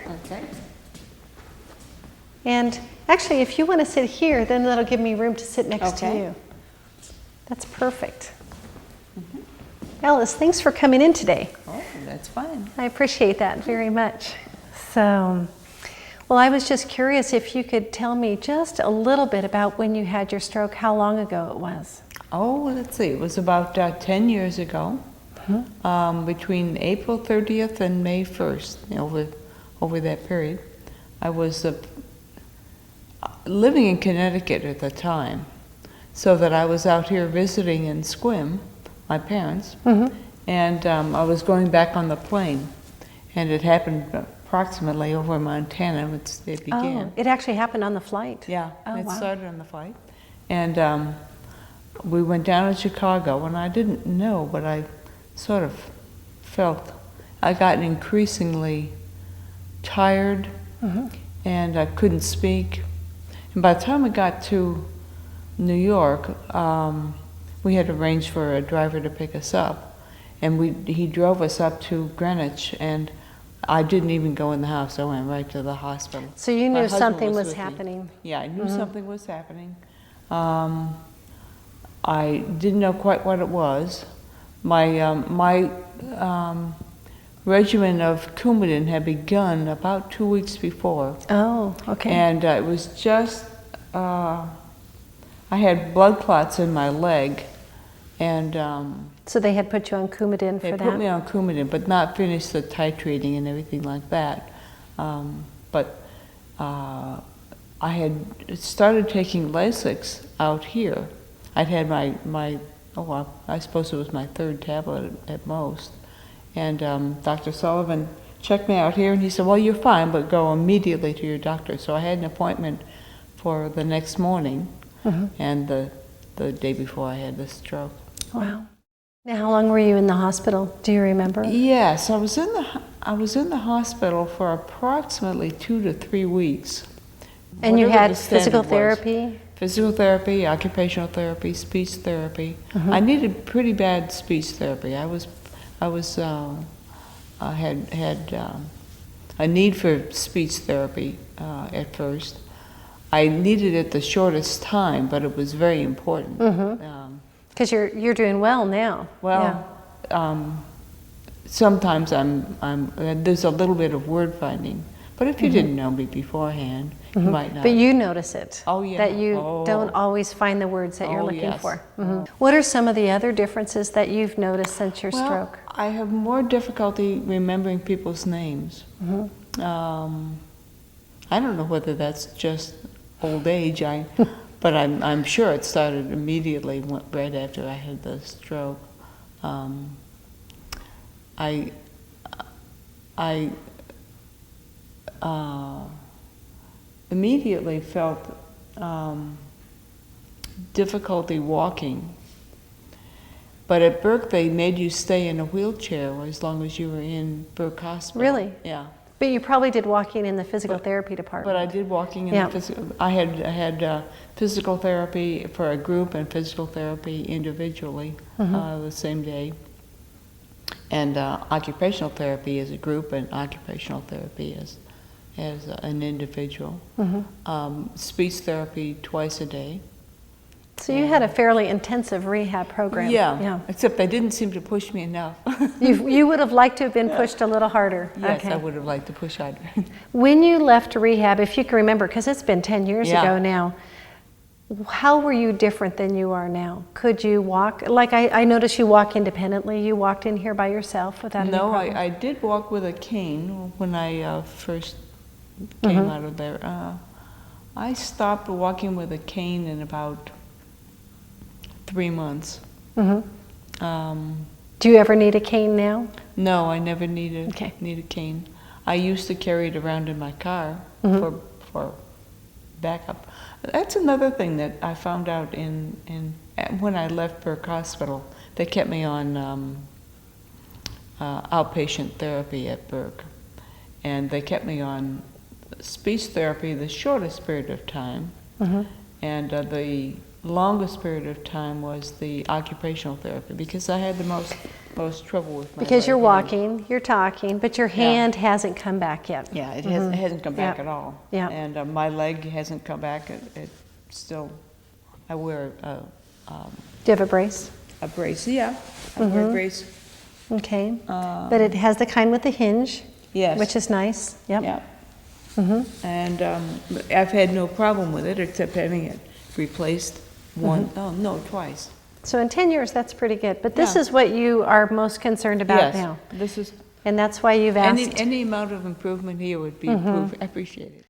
Okay. And actually, if you want to sit here, then that'll give me room to sit next to Okay. you. That's perfect. Alice, thanks for coming in today. Oh, that's fine. I appreciate that very much. So, well, I was just curious if you could tell me just a little bit about when you had your stroke, how long ago it was. Oh, let's see. It was about 10 years ago, between April 30th and May 1st, over that period. I was living in Connecticut at the time, so that I was out here visiting in Squim, my parents, and I was going back on the plane, and it happened approximately over Montana. It began. Oh, it actually happened on the flight? Yeah, Oh, it wow. started on the flight. And we went down to Chicago, and I didn't know, but I sort of felt I got increasingly tired, and I couldn't speak. And by the time we got to New York, we had arranged for a driver to pick us up, and he drove us up to Greenwich, and I didn't even go in the house. I went right to the hospital. So you My knew husband something was with me. happening. Yeah, I knew something was happening. I didn't know quite what it was. My regimen of Coumadin had begun about 2 weeks before. Oh, okay. And it was just, I had blood clots in my leg, and So they had put you on Coumadin for they that? put me on Coumadin, but not finished the titrating and everything like that. But I had started taking Lasix out here. I'd had I suppose it was my third tablet at most. And Dr. Sullivan checked me out here, and he said, well, you're fine, but go immediately to your doctor. So I had an appointment for the next morning, and the day before I had the stroke. Wow. Now, how long were you in the hospital? Do you remember? Yes, I was in the hospital for approximately 2 to 3 weeks. And you Whatever had the standard physical was. therapy? Physical therapy, occupational therapy, speech therapy. I needed pretty bad speech therapy. I had a need for speech therapy at first. I needed it the shortest time, but it was very important. Because you're doing well now. Well, sometimes there's a little bit of word finding, but if you didn't know me beforehand, you might not. But you notice it. Oh, yeah. That you Oh. don't always find the words that you're Oh, looking yes. for. What are some of the other differences that you've noticed since your Well, stroke? I have more difficulty remembering people's names. I don't know whether that's just old age, but I'm sure it started immediately right after I had the stroke. I immediately felt difficulty walking. But at Burke, they made you stay in a wheelchair as long as you were in Burke Hospital. Really? Yeah. But you probably did walking in the physical therapy department. But I did walking in the physical. I had physical therapy for a group and physical therapy individually the same day. And occupational therapy as a group and occupational therapy as an individual. Speech therapy twice a day. So you had a fairly intensive rehab program. Yeah. Except they didn't seem to push me enough. You would have liked to have been pushed a little harder. Yes, Okay. I would have liked to push harder. When you left rehab, if you can remember, because it's been 10 years ago now, how were you different than you are now? Could you walk? Like I noticed you walk independently. You walked in here by yourself without any No, problem? I did walk with a cane when I first came out of there. I stopped walking with a cane in about 3 months. Do you ever need a cane now? No, I never need Okay. a cane. I used to carry it around in my car for backup. That's another thing that I found out when I left Burke Hospital. They kept me on outpatient therapy at Burke, and they kept me on speech therapy the shortest period of time, and the longest period of time was the occupational therapy, because I had the most most trouble with my Because you're right hand. walking, you're talking, but your hand hasn't come back yet. Yeah, it hasn't come back at all. Yeah. And my leg hasn't come back. It still, I wear Do you have a brace? a brace. Yeah, I wear a brace. Okay. But it has the kind with the hinge. Yes. Which is nice. Yep. Yeah. And I've had no problem with it except having it replaced twice. So in 10 years, that's pretty good. But this Yeah. is what you are most concerned about Yes, now. this is And that's why you've asked. any amount of improvement here would be appreciated.